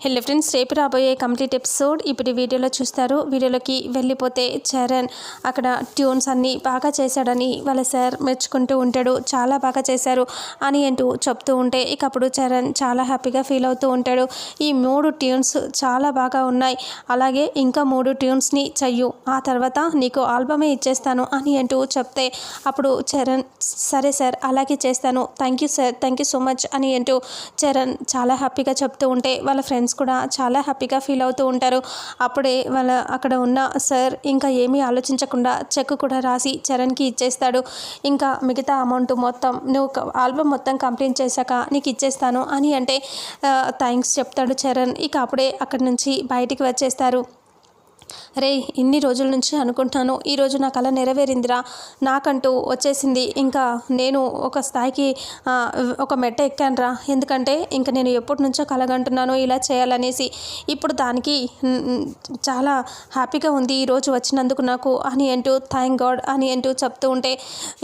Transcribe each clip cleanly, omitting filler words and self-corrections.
Hello friends, రేపు రాబోయే complete episode ఇప్పుడు వీడియోలో చూస్తారు. వీడియోలోకి వెళ్ళిపోతే చరణ్ అక్కడ ట్యూన్స్ అన్నీ బాగా చేశాడని వాళ్ళ సార్ మెచ్చుకుంటూ ఉంటాడు. చాలా బాగా చేశారు అని అంటూ చెప్తూ ఉంటే ఇక అప్పుడు చరణ్ చాలా హ్యాపీగా ఫీల్ అవుతూ ఉంటాడు. ఈ 3 ట్యూన్స్ చాలా బాగా ఉన్నాయి, అలాగే ఇంకా 3 ట్యూన్స్ని చెయ్యు, ఆ తర్వాత నీకు ఆల్బమే ఇచ్చేస్తాను అని అంటూ చెప్తే అప్పుడు చరణ్ సరే సార్ అలాగే చేస్తాను, thank you sir, thank you so much అని అంటూ చరణ్ చాలా హ్యాపీగా చెప్తూ ఉంటే వాళ్ళ ఫ్రెండ్స్ కూడా చాలా హ్యాపీగా ఫీల్ అవుతూ ఉంటారు. అప్పుడే వాళ్ళ అక్కడ ఉన్న సార్ ఇంకా ఏమీ ఆలోచించకుండా చెక్ కూడా రాసి చరణ్కి ఇచ్చేస్తాడు. ఇంకా మిగతా అమౌంట్ మొత్తం నువ్వు ఆల్బమ్ మొత్తం కంప్లీట్ చేశాక నీకు ఇచ్చేస్తాను అని అంటే థ్యాంక్స్ చెప్తాడు చరణ్. ఇక అప్పుడే అక్కడి నుంచి బయటికి వచ్చేస్తారు. రే, ఇన్ని రోజుల నుంచి అనుకుంటున్నాను, ఈరోజు నా కళ నెరవేరిందిరా, నాకంటూ వచ్చేసింది. ఇంకా నేను ఒక స్థాయికి ఒక మెట్ట ఎక్కానురా. ఎందుకంటే ఇంకా నేను ఎప్పటి నుంచో కలగంటున్నాను ఇలా చేయాలనేసి. ఇప్పుడు దానికి చాలా హ్యాపీగా ఉంది ఈరోజు వచ్చినందుకు నాకు అని అంటూ థ్యాంక్ గాడ్ అని అంటూ చెప్తూ ఉంటే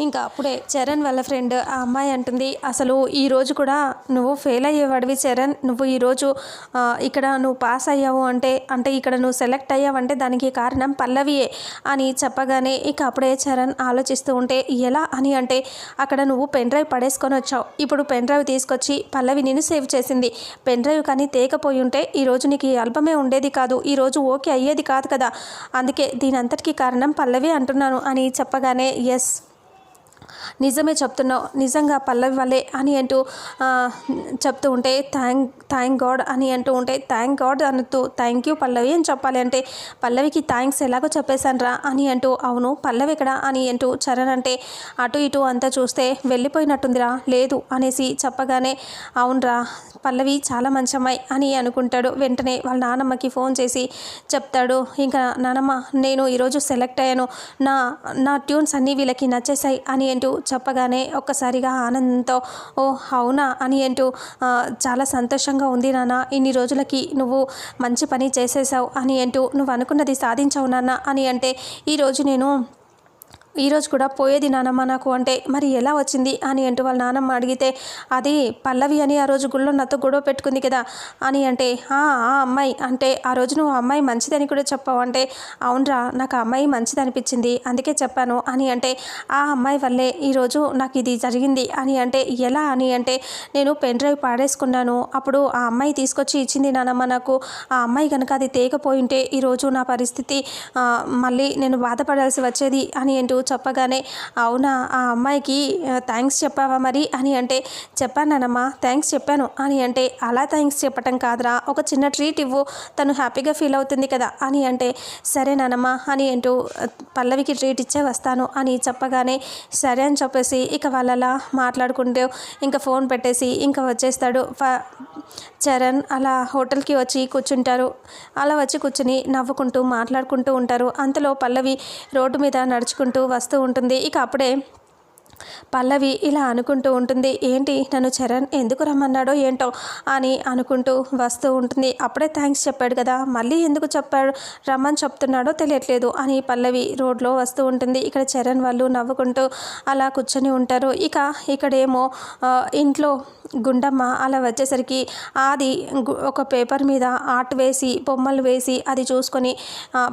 ఇంకా అప్పుడే చరణ్ వాళ్ళ ఫ్రెండ్ ఆ అమ్మాయి అంటుంది, అసలు ఈరోజు కూడా నువ్వు ఫెయిల్ అయ్యేవాడివి చరణ్, నువ్వు ఈరోజు ఇక్కడ నువ్వు పాస్ అయ్యావు అంటే ఇక్కడ నువ్వు సెలెక్ట్ అయ్యావంటే దానికి కారణం పల్లవియే అని చెప్పగానే ఇక అప్పుడే చరణ్ ఆలోచిస్తూ ఉంటే ఎలా అని అంటే అక్కడ నువ్వు పెన్ డ్రైవ్ పడేసుకొని వచ్చావు, ఇప్పుడు పెన్ డ్రైవ్ తీసుకొచ్చి పల్లవి నేను సేవ్ చేసింది. పెన్ డ్రైవ్ కానీ తేకపోయి ఉంటే ఈరోజు నీకు ఈ ఆల్బమే ఉండేది కాదు, ఈరోజు ఓకే అయ్యేది కాదు కదా, అందుకే దీని అంతటికీ కారణం పల్లవి అంటున్నాను అని చెప్పగానే ఎస్ నిజమే చెప్తున్నావు, నిజంగా పల్లవి వల్లే అని అంటూ చెప్తూ ఉంటే థ్యాంక్ గాడ్ అని అంటూ ఉంటే థ్యాంక్ గాడ్ అనుతూ థ్యాంక్ యూ పల్లవి అని చెప్పాలి అంటే పల్లవికి థ్యాంక్స్ ఎలాగో చెప్పేశాను అని అంటూ అవును పల్లవి ఎక్కడ అని అంటూ చరణ్ అంటే అటు ఇటు అంతా చూస్తే వెళ్ళిపోయినట్టుందిరా, లేదు అనేసి చెప్పగానే అవునరా పల్లవి చాలా మంచి అమ్మాయి అని అనుకుంటాడు. వెంటనే వాళ్ళ నానమ్మకి ఫోన్ చేసి చెప్తాడు, ఇంకా నానమ్మ నేను ఈరోజు సెలెక్ట్ అయ్యాను, నా ట్యూన్స్ అన్నీ వీళ్ళకి నచ్చేసాయి అని అంటూ చెప్పగానే ఒక్కసారిగా ఆనందంతో ఓ అవునా అని అంటూ చాలా సంతోషంగా ఉంది నాన్న, ఇన్ని రోజులకి నువ్వు మంచి పని చేసేసావు అని అంటూ నువ్వు అనుకున్నది సాధించావు నాన్న అని అంటే ఈరోజు కూడా పోయేది నానమ్మ నాకు అంటే మరి ఎలా వచ్చింది అని అంటూ వాళ్ళ నానమ్మ అడిగితే అది పల్లవి అని ఆ రోజు గుళ్ళో నాతో గొడవ పెట్టుకుంది కదా అని అంటే ఆ అమ్మాయి అంటే ఆ రోజు నువ్వు ఆ అమ్మాయి మంచిదని కూడా చెప్పావు అంటే అవునరా నాకు ఆ అమ్మాయి మంచిది అనిపించింది అందుకే చెప్పాను అని అంటే ఆ అమ్మాయి వల్లే ఈరోజు నాకు ఇది జరిగింది అని అంటే ఎలా అని అంటే నేను పెన్ డ్రైవ్ పాడేసుకున్నాను, అప్పుడు ఆ అమ్మాయి తీసుకొచ్చి ఇచ్చింది నానమ్మ నాకు, ఆ అమ్మాయి కనుక అది తేకపోయి ఉంటే ఈరోజు నా పరిస్థితి మళ్ళీ నేను బాధపడాల్సి వచ్చేది అని అంటూ చెప్పగానే అవునా ఆ అమ్మాయికి థ్యాంక్స్ చెప్పావా మరి అని అంటే చెప్పానమ్మా థ్యాంక్స్ చెప్పాను అని అంటే అలా థ్యాంక్స్ చెప్పటం కాదురా, ఒక చిన్న ట్రీట్ ఇవ్వు, తను హ్యాపీగా ఫీల్ అవుతుంది కదా అని అంటే సరేనమ్మా అని అంటూ పల్లవికి ట్రీట్ ఇచ్చే వస్తాను అని చెప్పగానే సరే అని చెప్పేసి ఇక వాళ్ళలా మాట్లాడుకుంటూ ఇంకా ఫోన్ పెట్టేసి ఇంకా వచ్చేస్తాడు. చరణ్ అలా హోటల్కి వచ్చి కూర్చుంటారు. అలా వచ్చి కూర్చుని నవ్వుకుంటూ మాట్లాడుకుంటూ ఉంటారు. అంతలో పల్లవి రోడ్డు మీద నడుచుకుంటూ వస్తూ ఉంటుంది. ఇక అప్పుడే పల్లవి ఇలా అనుకుంటూ ఉంటుంది, ఏంటి నన్ను చరణ్ ఎందుకు రమ్మన్నాడో ఏంటో అని అనుకుంటూ వస్తూ ఉంటుంది. అప్పుడే థ్యాంక్స్ చెప్పాడు కదా, మళ్ళీ ఎందుకు చెప్పాడు రమ్మని చెప్తున్నాడో తెలియట్లేదు అని పల్లవి రోడ్లో వస్తూ ఉంటుంది. ఇక్కడ చరణ్ వాళ్ళు నవ్వుకుంటూ అలా కూర్చొని ఉంటారు. ఇక్కడేమో ఇంట్లో గుండమ్మ అలా వచ్చేసరికి అది ఒక పేపర్ మీద ఆర్ట్ వేసి బొమ్మలు వేసి అది చూసుకొని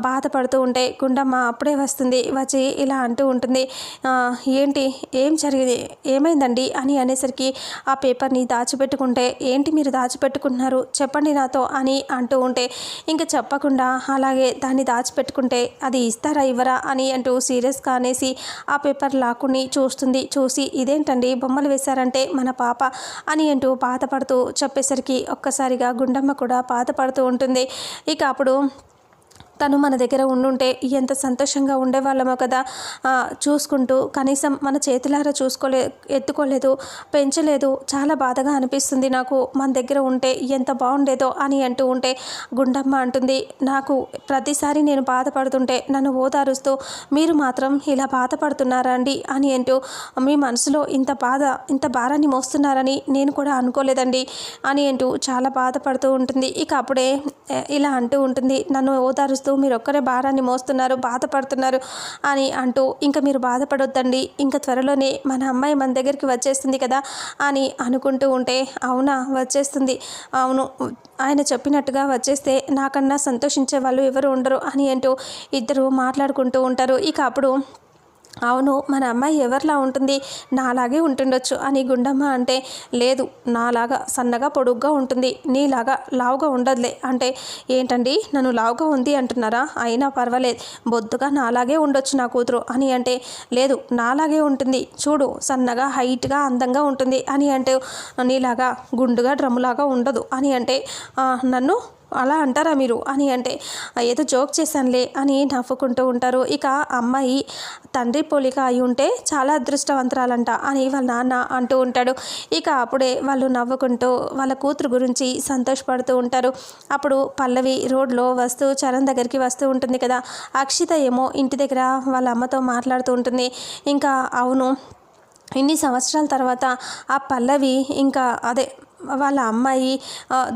బాధపడుతూ ఉంటే గుండమ్మ అప్పుడే వస్తుంది. వచ్చి ఇలా అంటూ ఉంటుంది, ఏంటి ఏం జరిగింది ఏమైందండి అని అనేసరికి ఆ పేపర్ని దాచిపెట్టుకుంటే ఏంటి మీరు దాచిపెట్టుకుంటున్నారు చెప్పండి నాతో అని అంటూ ఉంటే ఇంకా చెప్పకుండా అలాగే దాన్ని దాచిపెట్టుకుంటే అది ఇస్తారా ఇవ్వరా అని అంటూ సీరియస్గా అనేసి ఆ పేపర్ లాక్కుని చూస్తుంది. చూసి ఇదేంటండి బొమ్మలు వేశారంటే మన పాప అని అంటూ బాధపడుతూ చెప్పేసరికి ఒక్కసారిగా గుండమ్మ కూడా బాధపడుతూ ఉంటుంది. ఇక అప్పుడు తను మన దగ్గర ఉండుంటే ఎంత సంతోషంగా ఉండేవాళ్ళమో కదా, చూసుకుంటూ కనీసం మన చేతులారా ఎత్తుకోలేదు, పెంచలేదు, చాలా బాధగా అనిపిస్తుంది నాకు, మన దగ్గర ఉంటే ఎంత బాగుండేదో అని అంటూ ఉంటే గుండమ్మ అంటుంది, నాకు ప్రతిసారి నేను బాధపడుతుంటే నన్ను ఓదారుస్తూ మీరు మాత్రం ఇలా బాధపడుతున్నారా అండి అని అంటూ మీ మనసులో ఇంత భారాన్ని మోస్తున్నారని నేను కూడా అనుకోలేదండి అని అంటూ చాలా బాధపడుతూ ఉంటుంది. ఇక అప్పుడే ఇలా అంటూ ఉంటుంది, నన్ను ఓదారుస్తూ మోస్తూ మీరు ఒక్కరే భారాన్ని మోస్తున్నారు, బాధపడుతున్నారు అని అంటూ, ఇంకా మీరు బాధపడొద్దండి, ఇంకా త్వరలోనే మన అమ్మాయి మన దగ్గరికి వచ్చేస్తుంది కదా అని అనుకుంటూ ఉంటే, అవునా వచ్చేస్తుంది, అవును ఆయన చెప్పినట్టుగా వచ్చేస్తే నాకన్నా సంతోషించే వాళ్ళు ఎవరు ఉండరు అని అంటూ ఇద్దరు మాట్లాడుకుంటూ ఉంటారు. ఇక అప్పుడు అవును మన అమ్మాయి ఎవరిలా ఉంటుంది, నాలాగే ఉంటుండొచ్చు అని గుండమ్మ అంటే, లేదు నాలాగా సన్నగా పొడుగ్గా ఉంటుంది, నీలాగా లావుగా ఉండదులే అంటే, ఏంటండి నన్ను లావుగా ఉంది అంటున్నారా, అయినా పర్వాలేదు బొద్దుగా నాలాగే ఉండొచ్చు నా కూతురు అని అంటే, లేదు నాలాగే ఉంటుంది చూడు సన్నగా హైట్గా అందంగా ఉంటుంది అని అంటే, నీలాగా గుండుగా డ్రమ్ములాగా ఉండదు అని అంటే, నన్ను అలా అంటారా మీరు అని అంటే, ఏదో జోక్ చేశానులే అని నవ్వుకుంటూ ఉంటారు. ఇక అమ్మాయి తండ్రి పోలిక అయి ఉంటే చాలా అదృష్టవంతురాలంట అని వాళ్ళ నాన్న అంటూ ఉంటాడు. ఇక అప్పుడే వాళ్ళు నవ్వుకుంటూ వాళ్ళ కూతురు గురించి సంతోషపడుతూ ఉంటారు. అప్పుడు పల్లవి రోడ్లో వస్తూ చరణ్ దగ్గరికి వస్తూ ఉంటుంది కదా. అక్షిత ఏమో ఇంటి దగ్గర వాళ్ళ అమ్మతో మాట్లాడుతూ ఉంటుంది. ఇంకా అవును ఇన్ని సంవత్సరాల తర్వాత ఆ పల్లవి ఇంకా అదే వాళ్ళ అమ్మాయి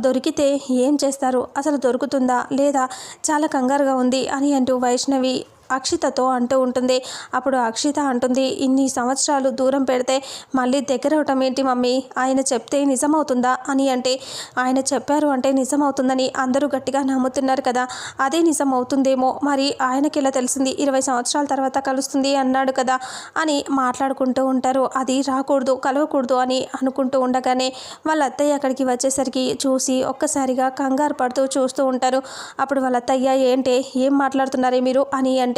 దొరికితే ఏం చేస్తారు, అసలు దొరుకుతుందా లేదా, చాలా కంగారుగా ఉంది అని అంటూ వైష్ణవి అక్షితతో అంటూ ఉంటుంది. అప్పుడు అక్షిత అంటుంది, ఇన్ని సంవత్సరాలు దూరం పెడితే మళ్ళీ దగ్గర అవటం ఏంటి మమ్మీ, ఆయన చెప్తే నిజమవుతుందా అని అంటే, ఆయన చెప్పారు అంటే నిజమవుతుందని అందరూ గట్టిగా నమ్ముతున్నారు కదా, అదే నిజం అవుతుందేమో, మరి ఆయనకి ఎలా తెలిసింది 20 సంవత్సరాల తర్వాత కలుస్తుంది అన్నాడు కదా అని మాట్లాడుకుంటూ ఉంటారు. అది రాకూడదు కలవకూడదు అని అనుకుంటూ ఉండగానే వాళ్ళ అత్తయ్య అక్కడికి వచ్చేసరికి చూసి ఒక్కసారిగా కంగారు పడుతూ చూస్తూ ఉంటారు. అప్పుడు వాళ్ళ అత్తయ్య ఏంటే ఏం మాట్లాడుతున్నారే మీరు అని అంటే,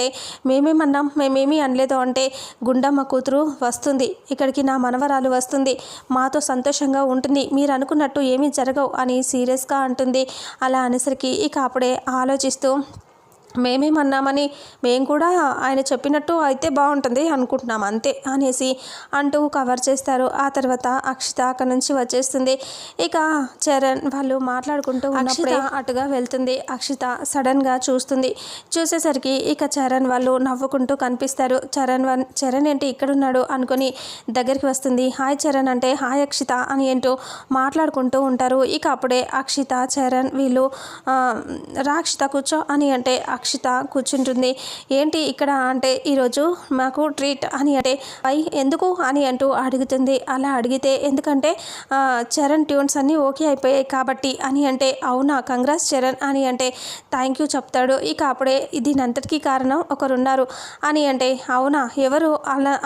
మేమేమన్నాం మేమేమీ అనలేదు అంటే, గుండమ్మ కూతురు వస్తుంది ఇక్కడికి, నా మనవరాలు వస్తుంది, మాతో సంతోషంగా ఉంటుంది, మీరు అనుకున్నట్టు ఏమీ జరగవు అని సీరియస్గా అంటుంది. అలా అనేసరికి ఇక అప్పుడే ఆలోచిస్తూ, మేమేమన్నామని మేము కూడా ఆయన చెప్పినట్టు అయితే బాగుంటుంది అనుకుంటున్నాం అంతే అనేసి అంటూ కవర్ చేస్తారు. ఆ తర్వాత అక్షిత అక్కడి నుంచి వచ్చేస్తుంది. ఇక చరణ్ వాళ్ళు మాట్లాడుకుంటూ ఉన్నప్పుడే అటుగా వెళ్తుంది. అక్షిత సడన్గా చూస్తుంది. చూసేసరికి ఇక చరణ్ వాళ్ళు నవ్వుకుంటూ కనిపిస్తారు. చరణ్ ఏంటి ఇక్కడున్నాడు అనుకొని దగ్గరికి వస్తుంది. హాయ్ చరణ్ అంటే, హాయ్ అక్షిత అని ఏంటో మాట్లాడుకుంటూ ఉంటారు. ఇక అప్పుడే అక్షిత చరణ్ వీళ్ళు రాక్షిత కూర్చో అని అంటే అక్షిత కూర్చుంటుంది. ఏంటి ఇక్కడ అంటే, ఈరోజు మాకు ట్రీట్ అని అంటే, ఎందుకు అని అంటూ అడుగుతుంది. అలా అడిగితే ఎందుకంటే చరణ్ ట్యూన్స్ అన్నీ ఓకే అయిపోయాయి కాబట్టి అని అంటే, అవునా కంగ్రాట్స్ చరణ్ అని అంటే థ్యాంక్ యూ చెప్తాడు. ఇక అప్పుడే దీనంతటికీ కారణం ఒకరున్నారు అని అంటే, అవునా ఎవరు అలా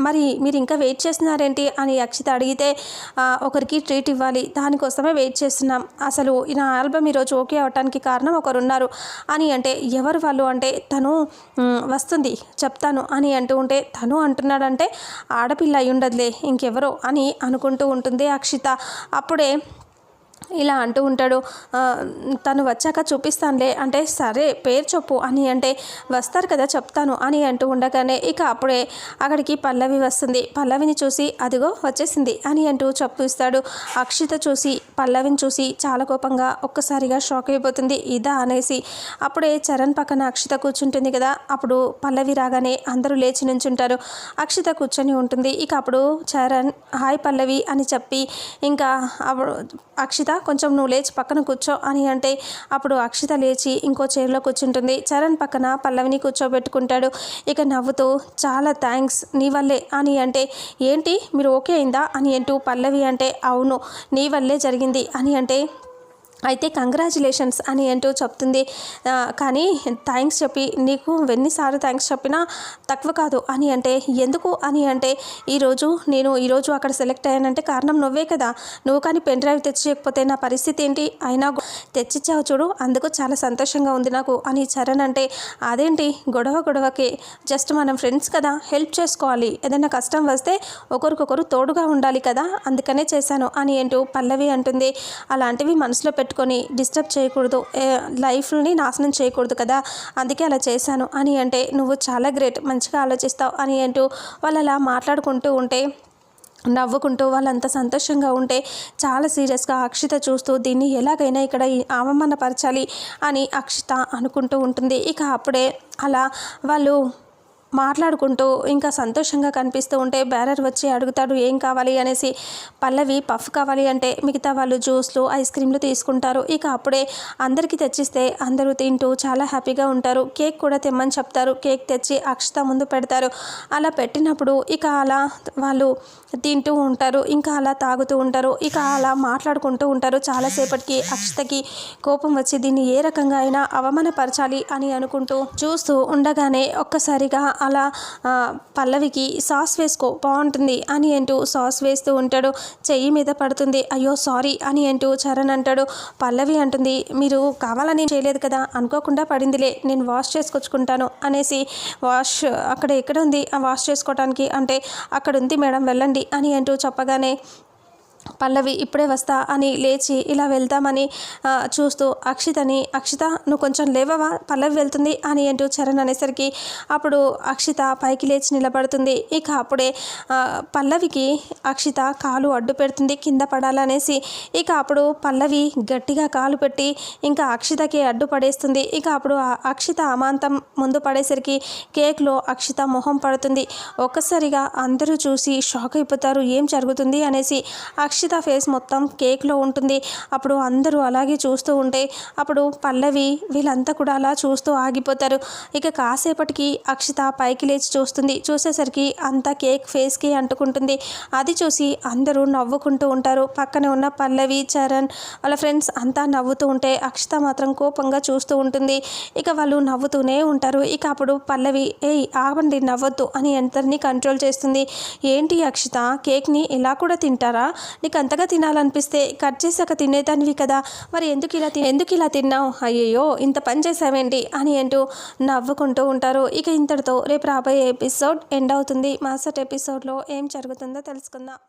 మరి మీరు ఇంకా వెయిట్ చేస్తున్నారేంటి అని అక్షిత అడిగితే, ఒకరికి ట్రీట్ ఇవ్వాలి దానికోసమే వెయిట్ చేస్తున్నాం, అసలు నా ఆల్బమ్ ఈరోజు ఓకే అవటానికి కారణం ఒకరున్నారు అని అంటే, ఎవరు వాళ్ళు అంటే, తను వస్తుంది చెప్తాను అని అంటూ ఉంటే, తను అంటున్నాడంటే ఆడపిల్ల అయి ఉండదులే ఇంకెవరో అని అనుకుంటూ ఉంటుంది అక్షిత. అప్పుడే ఇలా అంటూ ఉంటాడు, తను వచ్చాక చూపిస్తానులే అంటే, సరే పేరు చెప్పు అని అంటే, వస్తారు కదా చెప్తాను అని అంటూ ఉండగానే ఇక అప్పుడే అక్కడికి పల్లవి వస్తుంది. పల్లవిని చూసి అదిగో వచ్చేసింది అని అంటూ చెప్పిస్తాడు. అక్షిత చూసి పల్లవిని చూసి చాలా కోపంగా ఒక్కసారిగా షాక్ అయిపోతుంది. ఇదా అనేసి అప్పుడే చరణ్ పక్కన అక్షిత కూర్చుంటుంది కదా. అప్పుడు పల్లవి రాగానే అందరూ లేచి నుంచుంటారు. అక్షిత కూర్చొని ఉంటుంది. ఇక అప్పుడు చరణ్ హాయ్ పల్లవి అని చెప్పి, ఇంకా అప్పుడు అక్షిత కొంచెం నువ్వు లేచి పక్కన కూర్చో అని అంటే, అప్పుడు అక్షిత లేచి ఇంకో చైర్లో కూర్చుంటుంది. చరణ్ పక్కన పల్లవిని కూర్చోబెట్టుకుంటాడు. ఇక నవ్వుతూ చాలా థ్యాంక్స్ నీ వల్లే అని అంటే, ఏంటి మీరు ఓకే అయిందా అని అంటూ పల్లవి అంటే, అవును నీ వల్లే జరిగింది అని అంటే, అయితే కంగ్రాచులేషన్స్ అని అంటూ చెప్తుంది. కానీ థ్యాంక్స్ చెప్పి నీకు ఎన్నిసార్లు థ్యాంక్స్ చెప్పినా తక్కువ కాదు అని అంటే, ఎందుకు అని అంటే, ఈరోజు అక్కడ సెలెక్ట్ అయ్యానంటే కారణం నువ్వే కదా, నువ్వు కానీ పెన్ డ్రైవ్ తెచ్చియకపోతే నా పరిస్థితి ఏంటి, అయినా తెచ్చిచ్చావు చూడు అందుకు చాలా సంతోషంగా ఉంది నాకు అని చరణ్ అంటే, అదేంటి గొడవకి జస్ట్ మనం ఫ్రెండ్స్ కదా హెల్ప్ చేసుకోవాలి, ఏదైనా కష్టం వస్తే ఒకరికొకరు తోడుగా ఉండాలి కదా అందుకనే చేశాను అని అంటూ పల్లవి అంటుంది. అలాంటివి మనసులో పెట్టుకొని డిస్టర్బ్ చేయకూడదు, లైఫ్ని నాశనం చేయకూడదు కదా అందుకే అలా చేశాను అని అంటే, నువ్వు చాలా గ్రేట్ మంచిగా ఆలోచిస్తావు అని అంటూ వాళ్ళు అలా మాట్లాడుకుంటూ ఉంటే, నవ్వుకుంటూ వాళ్ళంత సంతోషంగా ఉంటే చాలా సీరియస్గా అక్షిత చూస్తూ దీన్ని ఎలాగైనా ఇక్కడ అవమానపరచాలి అని అక్షిత అనుకుంటూ ఉంటుంది. ఇక అప్పుడే అలా వాళ్ళు మాట్లాడుకుంటూ ఇంకా సంతోషంగా కనిపిస్తూ ఉంటే బ్యారర్ వచ్చి అడుగుతాడు ఏం కావాలి అనేసి. పల్లవి పఫ్ కావాలి అంటే మిగతా వాళ్ళు జ్యూస్లు ఐస్ క్రీమ్లు తీసుకుంటారు. ఇక అప్పుడే అందరికీ తెచ్చిస్తే అందరూ తింటూ చాలా హ్యాపీగా ఉంటారు. కేక్ కూడా తెమ్మని చెప్తారు. కేక్ తెచ్చి అక్షత ముందు పెడతారు. అలా పెట్టినప్పుడు ఇక అలా వాళ్ళు తింటూ ఉంటారు. ఇంకా అలా తాగుతూ ఉంటారు. ఇక అలా మాట్లాడుకుంటూ ఉంటారు. చాలాసేపటికి అక్షతకి కోపం వచ్చి దీన్ని ఏ రకంగా అయినా అవమానపరచాలి అని అనుకుంటూ చూస్తూ ఉండగానే ఒక్కసారిగా అలా పల్లవికి సాస్ వేసుకో బాగుంటుంది అని అంటూ సాస్ వేస్తూ ఉంటాడు. చెయ్యి మీద పడుతుంది. అయ్యో సారీ అని అంటూ చరణ్ అంటాడు. పల్లవి అంటుంది మీరు కావాలని చేయలేదు కదా, అనుకోకుండా పడిందిలే, నేను వాష్ చేసుకొచ్చుకుంటాను అనేసి అక్కడ ఎక్కడ ఉంది ఆ వాష్ చేసుకోవడానికి అంటే అక్కడ ఉంది మేడం వెళ్ళండి అని అంటూ చెప్పగానే పల్లవి ఇప్పుడే వస్తా అని లేచి ఇలా వెళ్తామని చూస్తూ అక్షిత నువ్వు కొంచెం లేవవా, పల్లవి వెళ్తుంది అని అంటూ చరణ్ అనేసరికి అప్పుడు అక్షిత పైకి లేచి నిలబడుతుంది. ఇక అప్పుడే పల్లవికి అక్షిత కాలు అడ్డు పెడుతుంది కింద పడాలనేసి. ఇక అప్పుడు పల్లవి గట్టిగా కాలు పెట్టి ఇంకా అక్షితకి అడ్డు పడేస్తుంది. ఇక అప్పుడు అక్షిత అమాంతం ముందు పడేసరికి కేక్లో అక్షిత మొహం పడుతుంది. ఒక్కసారిగా అందరూ చూసి షాక్ అయిపోతారు ఏం జరుగుతుంది అనేసి. అక్షిత ఫేస్ మొత్తం కేక్లో ఉంటుంది. అప్పుడు అందరూ అలాగే చూస్తూ ఉంటే అప్పుడు పల్లవి వీళ్ళంతా కూడా అలా చూస్తూ ఆగిపోతారు. ఇక కాసేపటికి అక్షిత పైకి లేచి చూస్తుంది. చూసేసరికి అంతా కేక్ ఫేస్కి అంటుకుంటుంది. అది చూసి అందరూ నవ్వుకుంటూ ఉంటారు. పక్కనే ఉన్న పల్లవి చరణ్ వాళ్ళ ఫ్రెండ్స్ అంతా నవ్వుతూ ఉంటే అక్షిత మాత్రం కోపంగా చూస్తూ ఉంటుంది. ఇక వాళ్ళు నవ్వుతూనే ఉంటారు. ఇక అప్పుడు పల్లవి ఏయ్ ఆగండి నవ్వొద్దు అని అందరినీ కంట్రోల్ చేస్తుంది. ఏంటి అక్షిత కేక్ని ఇలా కూడా తింటారా, నీకు అంతగా తినాలనిపిస్తే కట్ చేసాక తినేదానివి కదా, మరి ఎందుకు ఇలా తిన్నావు, అయ్యయ్యో ఇంత పని చేసావేంటి అని అంటూ నవ్వుకుంటూ ఉంటారు. ఇక ఇంతటితో రేపు రాబోయే ఎపిసోడ్ ఎండ్ అవుతుంది. మరుసటి ఎపిసోడ్లో ఏం జరుగుతుందో తెలుసుకుందాం.